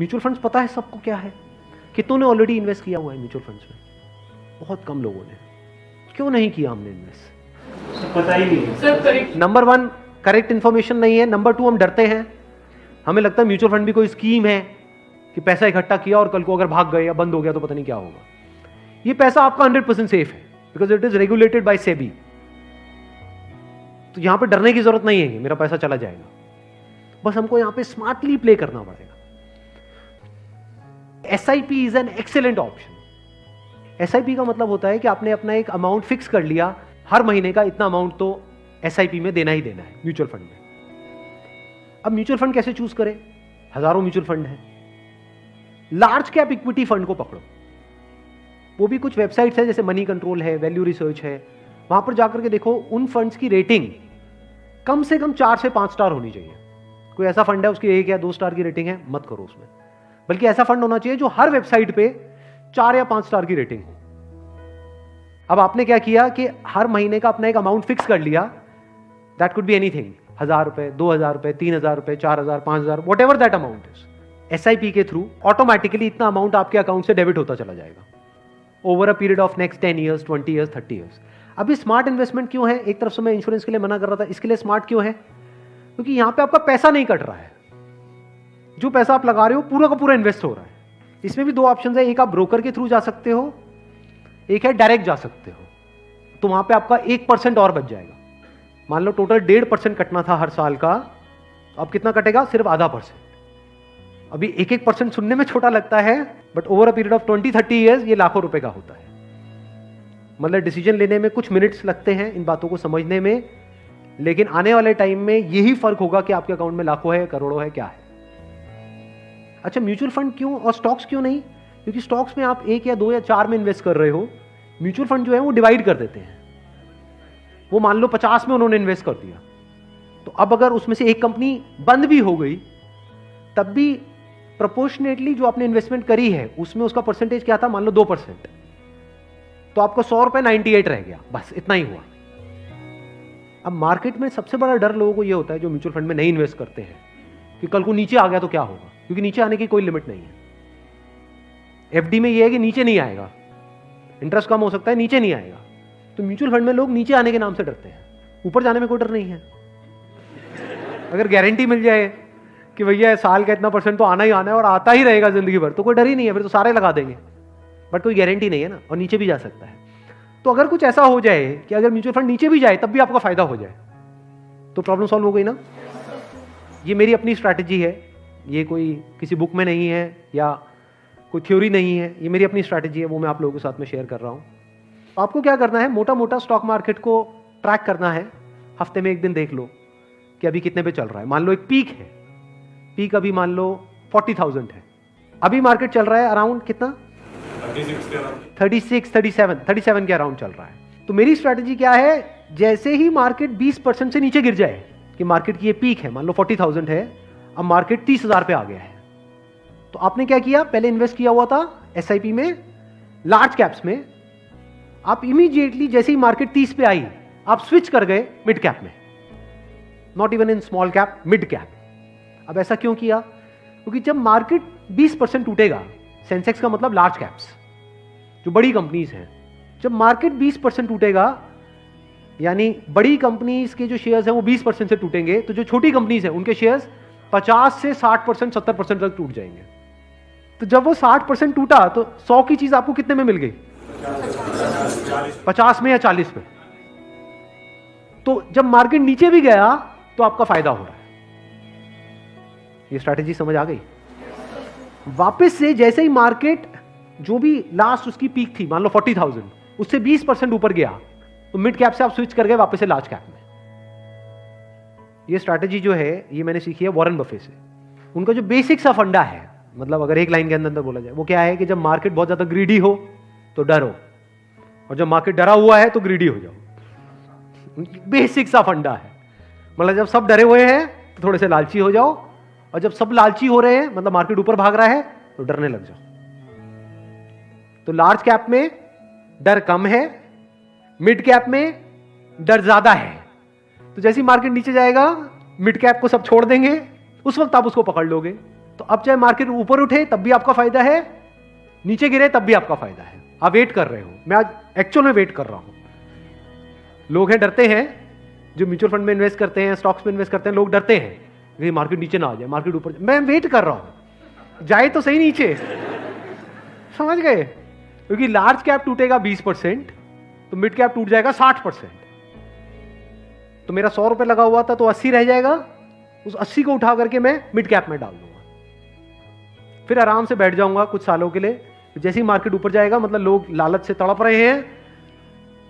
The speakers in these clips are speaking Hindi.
म्यूचुअल फंड्स पता है सबको क्या है? कितनों ने ऑलरेडी इन्वेस्ट किया हुआ है म्यूचुअल फंड्स में? बहुत कम लोगों ने। क्यों नहीं किया हमने इन्वेस्ट? पता ही नहीं सर। नंबर 1 करेक्ट इन्फॉर्मेशन नहीं है। नंबर 2 हम डरते हैं। हमें लगता है म्यूचुअल फंड भी कोई स्कीम है कि पैसा इकट्ठा किया और कल को अगर भाग गए या बंद हो गया तो पता नहीं क्या होगा। ये पैसा आपका 100% सेफ है because it is regulated by SEBI. तो यहां पे डरने की जरूरत नहीं है कि मेरा पैसा चला जाएगा। बस हमको यहां पे स्मार्टली प्ले करना पड़ेगा। SIP is an excellent option. SIP का मतलब होता है कि आपने अपना एक अमाउंट फिक्स कर लिया, हर महीने का इतना अमाउंट तो एसआईपी में देना ही देना है म्यूचुअल फंड में। अब म्यूचुअल फंड कैसे चूज करें? हजारों म्यूचुअल फंड है। लार्ज कैप इक्विटी फंड को पकड़ो। वो भी कुछ वेबसाइट्स है जैसे मनी कंट्रोल है, वैल्यू रिसर्च है, वहां पर जाकर के देखो उन फंड्स की रेटिंग कम से कम 4 से 5 स्टार होनी चाहिए। कोई ऐसा फंड है उसकी 1 या 2 स्टार की रेटिंग है, मत करो उसमें। बल्कि ऐसा फंड होना चाहिए जो हर वेबसाइट पे 4 या 5 स्टार की रेटिंग हो। अब आपने क्या किया कि हर महीने का अपना एक अमाउंट फिक्स कर लिया। दैट कुड बी एनीथिंग, 1000 रुपए, 2000 रुपए, 3000 रुपए, 4000, 5000, what ever that amount is. SIP के थ्रू ऑटोमेटिकली इतना अमाउंट आपके अकाउंट से डेबिट होता चला जाएगा over a period of next 10 years, 20 years, 30 years. अभी स्मार्ट इन्वेस्टमेंट क्यों है? एक तरफ से मैं इंश्योरेंस के लिए मना कर रहा था, इसके लिए स्मार्ट क्यों है? क्योंकि यहां पे आपका पैसा नहीं कट रहा है। जो पैसा आप लगा रहे हो पूरा का पूरा इन्वेस्ट हो रहा है। इसमें भी 2 ऑप्शन है, एक आप ब्रोकर के थ्रू जा सकते हो, एक है डायरेक्ट जा सकते हो। तो वहां पे आपका 1% और बच जाएगा। मान लो टोटल 1.5% कटना था हर साल का, तो अब कितना कटेगा? सिर्फ आधा %। अभी 1% सुनने में छोटा लगता है, but over a period of 20-30 years ये लाखों रुपए का होता है। मतलब डिसीजन लेने में कुछ मिनट्स लगते हैं इन बातों को समझने में, लेकिन आने वाले टाइम में यही फर्क होगा कि आपके अकाउंट में लाखों है, करोड़ों है, क्या है। अच्छा, म्यूचुअल फंड क्यों और स्टॉक्स क्यों नहीं? क्योंकि स्टॉक्स में आप 1 या 2 या 4 में इन्वेस्ट कर रहे हो। म्यूचुअल फंड जो है वो डिवाइड कर देते हैं। वो मान लो 50 में उन्होंने इन्वेस्ट कर दिया, तो अब अगर उसमें से एक कंपनी बंद भी हो गई तब भी प्रोपोर्शनेटली जो आपने इन्वेस्टमेंट करी है उसमें उसका परसेंटेज क्या था? मान लो 2%, तो आपका 100 रुपए 98 रह गया, बस इतना ही हुआ। अब मार्केट में सबसे बड़ा डर लोगों को यह होता है जो म्यूचुअल फंड में नहीं इन्वेस्ट करते हैं कि कल को नीचे आ गया तो क्या होगा, क्योंकि नीचे आने की कोई लिमिट नहीं है। एफडी में यह है कि नीचे नहीं आएगा, इंटरेस्ट कम हो सकता है, नीचे नहीं आएगा। तो म्यूचुअल फंड में लोग नीचे आने के नाम से डरते हैं, ऊपर जाने में कोई डर नहीं है। अगर गारंटी मिल जाए कि भैया साल का इतना % तो आना ही आना है और आता ही रहेगा जिंदगी भर, तो कोई डर ही नहीं है, फिर तो सारे लगा देंगे। बट कोई गारंटी नहीं है ना, और नीचे भी जा सकता है। तो अगर कुछ ऐसा हो जाए कि अगर म्यूचुअल फंड नीचे भी जाए तब भी आपका फायदा हो जाए, तो प्रॉब्लम सॉल्व हो गई ना। ये मेरी अपनी स्ट्रैटेजी है, ये कोई किसी बुक में नहीं है या कोई थ्योरी नहीं है, ये मेरी अपनी स्ट्रैटेजी है, वो मैं आप लोगों के साथ में शेयर कर रहा हूँ। आपको क्या करना है? मोटा मोटा स्टॉक मार्केट को ट्रैक करना है। हफ्ते में 1 दिन देख लो कि अभी कितने पे चल रहा है। मान लो एक पीक है, पीक अभी मान लो 40,000 है। अभी मार्केट चल रहा है अराउंड कितना? 37 के अराउंड चल रहा है। तो मेरी स्ट्रैटेजी क्या है? जैसे ही मार्केट 20% से नीचे गिर जाए कि मार्केट की ये पीक है, मान लो 40,000 है, अब मार्केट 30,000 पे आ गया है, तो आपने क्या किया? पहले इन्वेस्ट किया हुआ था एसआईपी में, लार्ज कैप्स में। आप इमीडिएटली जैसे ही मार्केट 30 पे आई, आप स्विच कर गए मिड कैप में, not even in small cap, mid cap. अब ऐसा क्यों किया? क्योंकि जब मार्केट 20% टूटेगा, सेंसेक्स का मतलब लार्ज कैप्स जो बड़ी कंपनीज हैं, जब मार्केट 20% टूटेगा यानी बड़ी कंपनीज के जो शेयर्स हैं वो 20% से टूटेंगे, तो जो छोटी कंपनीज हैं उनके शेयर्स 50 से 60%, 70% तक टूट जाएंगे। तो जब वो 60% टूटा तो 100 की चीज आपको कितने में मिल गई? 50 में या 40 में। तो जब मार्केट नीचे भी गया तो आपका फायदा हो रहा है। ये स्ट्रैटेजी समझ आ गई? वापस से जैसे ही मार्केट जो भी लास्ट उसकी पीक थी, मान लो 40,000, उससे 20% ऊपर गया, तो मिड कैप से आप स्विच कर गए वापस से लार्ज कैप में। ये स्ट्रैटेजी जो है ये मैंने सीखी है वॉरेन बफे से। उनका जो बेसिक सा फंडा है, मतलब अगर एक लाइन के अंदर बोला जाए, वो क्या है कि जब मार्केट बहुत ज्यादा ग्रीडी हो तो डरो, और जब मार्केट डरा हुआ है तो ग्रीडी हो जाओ। बेसिक सा फंडा है। मतलब जब सब डरे हुए हैं तो थोड़े से लालची हो जाओ, और जब सब लालची हो रहे हैं, मतलब मार्केट ऊपर भाग रहा है, तो डरने लग जाओ। तो लार्ज कैप में डर कम है, मिड कैप में डर ज्यादा है। तो जैसे ही मार्केट नीचे जाएगा, मिड कैप को सब छोड़ देंगे, उस वक्त आप उसको पकड़ लोगे। तो अब चाहे मार्केट ऊपर उठे तब भी आपका फायदा है, नीचे गिरे तब भी आपका फायदा है। आप वेट कर रहे हो, मैं आज एक्चुअल में वेट कर रहा हूं। लोग हैं डरते हैं, जो म्यूचुअल फंड में इन्वेस्ट करते हैं, स्टॉक्स में इन्वेस्ट करते हैं, लोग डरते हैं कि मार्केट नीचे ना आ जाए, मार्केट ऊपर। मैं वेट कर रहा हूं, जाए तो सही नीचे, समझ गए? क्योंकि लार्ज कैप टूटेगा 20%, तो मिड कैप टूट जाएगा 60%। तो मेरा 100 रुपए लगा हुआ था तो 80 रह जाएगा, उस 80 को उठा करके मैं मिड कैप में डाल दूंगा, फिर आराम से बैठ जाऊंगा कुछ सालों के लिए। जैसे ही मार्केट ऊपर जाएगा, मतलब लोग लालच से तड़प रहे हैं,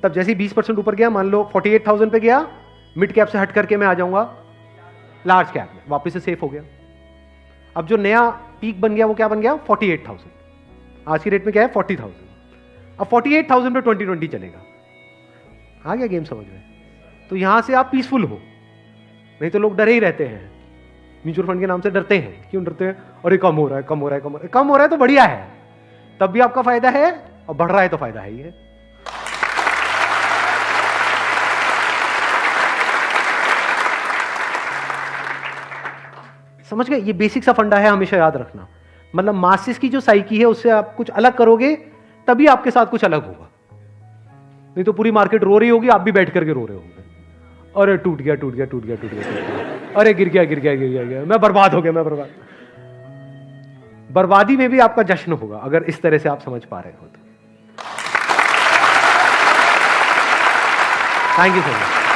तब जैसे ही 20% ऊपर गया, मान लो 48,000 पे गया, मिड कैप से हट करके मैं आ जाऊंगा लार्ज कैप में, वापस से सेफ हो गया। अब जो नया पीक बन गया वो क्या बन गया? 48,000। आज की रेट में क्या है? 40,000। अब 48,000 पे 2020 चलेगा। आ गया गेम समझ में? तो यहां से आप पीसफुल हो, नहीं तो लोग डरे ही रहते हैं, म्यूचुअल फंड के नाम से डरते हैं। क्यों डरते हैं? अरे कम हो रहा है, कम हो रहा है, कम हो रहा है। कम हो रहा है तो बढ़िया है, तब भी आपका फायदा है, और बढ़ रहा है तो फायदा है ही है। समझ गए? ये बेसिक सा फंडा है, हमेशा याद रखना। मतलब मासिस की जो साइकी है उससे आप कुछ अलग करोगे तभी आपके साथ कुछ अलग होगा, नहीं तो पूरी मार्केट रो रही होगी, आप भी बैठ करके रो रहे होंगे। अरे टूट गया, टूट गया, टूट गया, टूट गया, टूट गया, अरे गिर गया, गिर गया, गिर गया, गिर गया, मैं बर्बाद हो गया, मैं बर्बाद। बर्बादी में भी आपका जश्न होगा अगर इस तरह से आप समझ पा रहे हो तो। Thank you so much.